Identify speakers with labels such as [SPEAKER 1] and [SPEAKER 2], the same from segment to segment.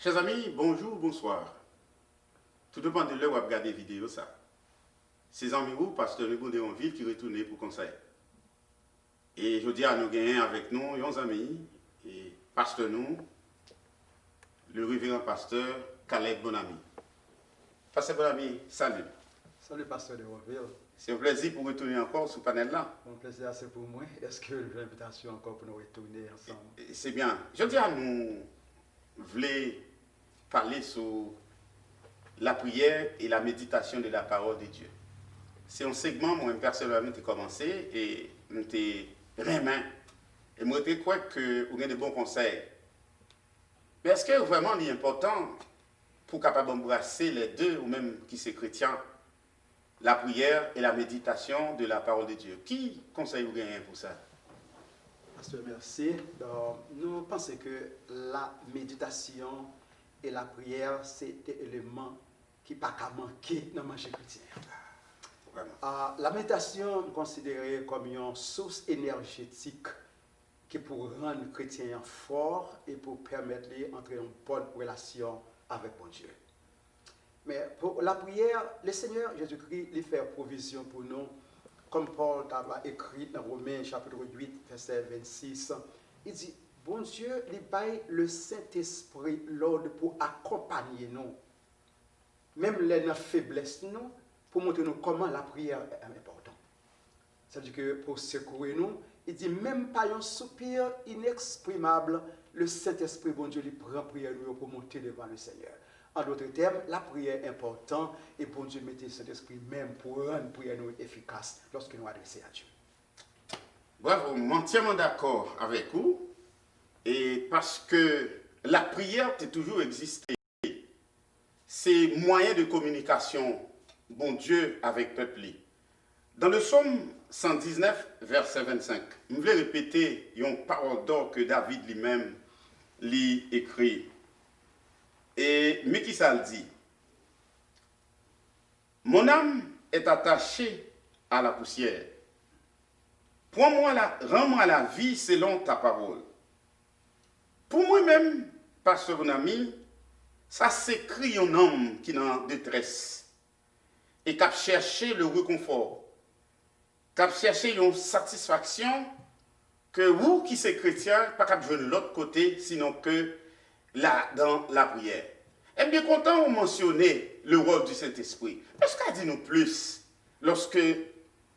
[SPEAKER 1] Chers amis, bonjour, bonsoir. Tout dépend de l'heure où vous regardez la vidéo ça. C'est amis vous, pasteur Rigaud de Onville qui retourne pour conseil. Et je dis à nous gagner avec nous, nos amis, et pasteur nous, le révérend pasteur Caleb Bonami. Pasteur Bonami, salut.
[SPEAKER 2] Salut pasteur de Onville.
[SPEAKER 1] C'est un plaisir pour retourner encore sur ce panel là.
[SPEAKER 2] Mon plaisir c'est pour moi. Est-ce que l'invitation encore pour nous retourner ensemble?
[SPEAKER 1] C'est bien. Je dis à nous, voulez parler sur la prière et la méditation de la parole de Dieu. C'est un segment, moi, personnellement, j'ai commencé et j'étais vraiment. Et moi, je crois que vous avez de bons conseils. Mais est-ce que vraiment il est important pour capable embrasser les deux, ou même qui sont chrétiens, la prière et la méditation de la parole de Dieu? Qui conseille vous gagner pour ça?
[SPEAKER 2] Pasteur, merci. Donc, nous pensons que la méditation et la prière, c'est des éléments qui ne peuvent pas manquer dans le marché chrétien. La méditation est considérée comme une source énergétique qui pour rendre le chrétien fort et pour permettre d'entrer en bonne relation avec mon Dieu. Mais pour la prière, le Seigneur Jésus-Christ lui fait provision pour nous, comme Paul a écrit dans Romains chapitre 8, verset 26. Il dit, bon Dieu, il baille le Saint-Esprit l'ordre pour accompagner nous, même les faiblesses nous, pour montrer nous comment la prière est importante. C'est-à-dire que pour secourir nous, il dit même pas un soupir inexprimable, le Saint-Esprit, bon Dieu, lui prend prière pour monter devant le Seigneur. En d'autres termes, la prière est importante et bon Dieu mettait le Saint-Esprit même pour rendre la prière nous efficace lorsque nous adressons à Dieu.
[SPEAKER 1] Bravo, je suis entièrement d'accord avec vous. Et parce que la prière a toujours existé. C'est moyen de communication, bon Dieu, avec le peuple. Dans le psaume 119, verset 25, je vais répéter une parole d'or que David lui-même lui écrit. Et mais qui ça le dit? Mon âme est attachée à la poussière. Rends-moi la vie selon ta parole. Pour moi-même, pasteur mon ami, ça s'écrit un homme qui est en détresse et qui a cherché le réconfort, qui a cherché une satisfaction que vous qui êtes chrétien, pas qu'à jouer de l'autre côté, sinon que là, dans la prière. Et bien content de mentionner le rôle du Saint-Esprit. Parce qu'il dit nous plus, lorsque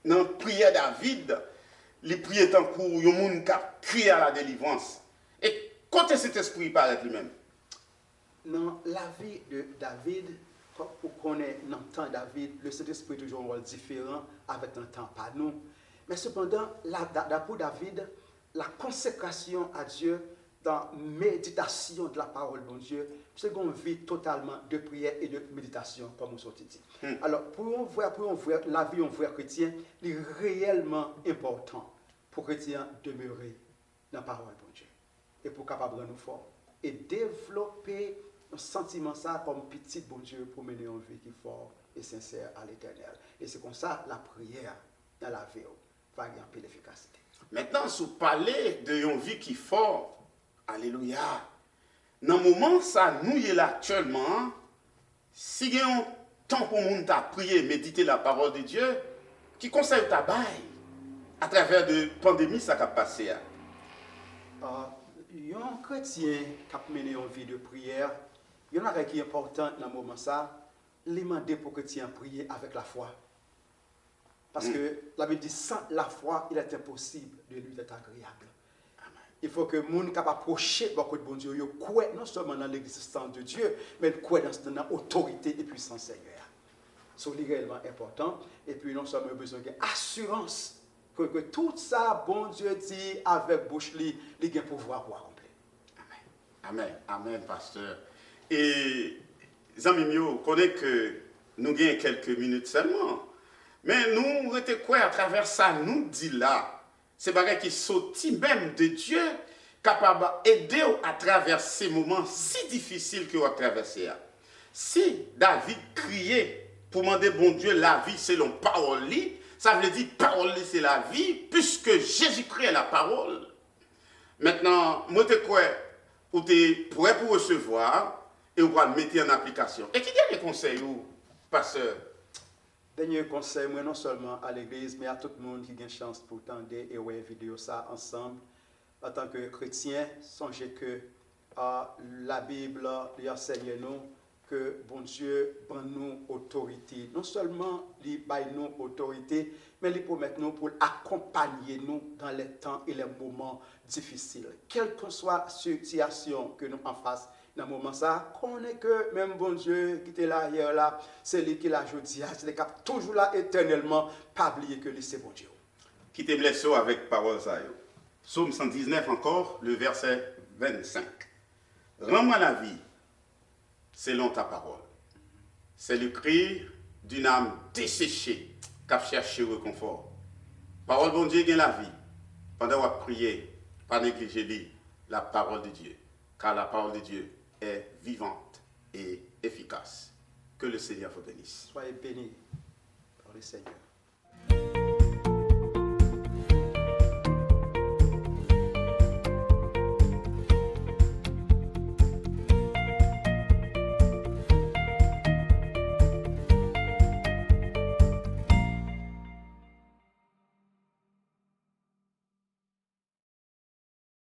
[SPEAKER 1] dans la prière David, les prières en cours, il y a un monde qui a crié à la délivrance. Et quand cet esprit paraît lui-même?
[SPEAKER 2] Dans la vie de David, pour connaître dans le temps de David, le Saint-Esprit est toujours un rôle différent avec le temps pas nous. Mais cependant, pour David, la consécration à Dieu dans la méditation de la parole de Dieu, c'est une vie totalement de prière et de méditation, comme on s'est dit. Alors, pour la vie d'un vrai chrétien, il est réellement important pour le chrétien demeurer dans la parole de Dieu. Et pour capable de nous fort. Et développer un sentiment ça comme petit bon Dieu pour mener une vie qui est forte et sincère à l'éternel. Et c'est comme ça la prière dans la vie va gagner un peu d'efficacité.
[SPEAKER 1] Maintenant, si vous parlez de une vie qui est forte, alléluia. Dans le moment ça nous y est là actuellement, si il y a un temps pour nous prier, méditer la parole de Dieu, qui conseille ta baille à travers de pandémie ça qui a passé.
[SPEAKER 2] Un chrétien qui a mené une vie de prière, il y en a qui est important dans le moment ça, il demander pour que chrétien prier avec la foi. Parce que la Bible dit sans la foi, il est impossible de lui être agréable. Il faut que les gens soient approchés de bon Dieu, ils croient non seulement dans l'existence de Dieu, mais ils croient dans l'autorité et puissance Seigneur. C'est réellement important. Et puis, non seulement besoin d'assurance que tout ça, bon Dieu dit avec bouche, il a pouvoir pour accomplir.
[SPEAKER 1] Amen. Amen, pasteur. Et, les amis, vous connaissez que nous avons quelques minutes seulement. Mais nous, quoi à travers ça, nous dit là. C'est bagay qui sorti même de Dieu, capable d'aider à travers ces moments si difficiles que vous avez traversé. Si David criait pour demander bon Dieu la vie selon parole, ça veut dire parole c'est la vie, puisque Jésus-Christ est la parole. Maintenant, moi te crois, ou tu es prêt pour recevoir, et vous allez mettre en application. Et qui a des conseils, pasteur?
[SPEAKER 2] Dernier conseil, moi non seulement à l'église, mais à tout le monde qui a une chance pour tendre et voir vidéo ça ensemble. En tant que chrétien, songez que la Bible lui enseigne nous que bon Dieu prend nous autorité. Non seulement il baille nous autorité, mais il promet nous pour accompagner nous dans les temps et les moments difficiles. Quelle que soit la situation que nous en face, dans le moment ça, connaît que même bon Dieu qui était là hier là, c'est lui qui l'a jeudi, c'est cap toujours là éternellement, pas oublier que lui c'est bon Dieu.
[SPEAKER 1] Qui te blesse avec parole ça. Psaume 119 encore, le verset 25. Rends-moi la vie selon ta parole. C'est le cri d'une âme desséchée qui a cherché le réconfort. Parole bon Dieu gagne la vie. Pendant qu'on prier, pas négliger la parole de Dieu. Car la parole de Dieu est vivante et efficace. Que le Seigneur vous bénisse.
[SPEAKER 2] Soyez bénis par le Seigneur.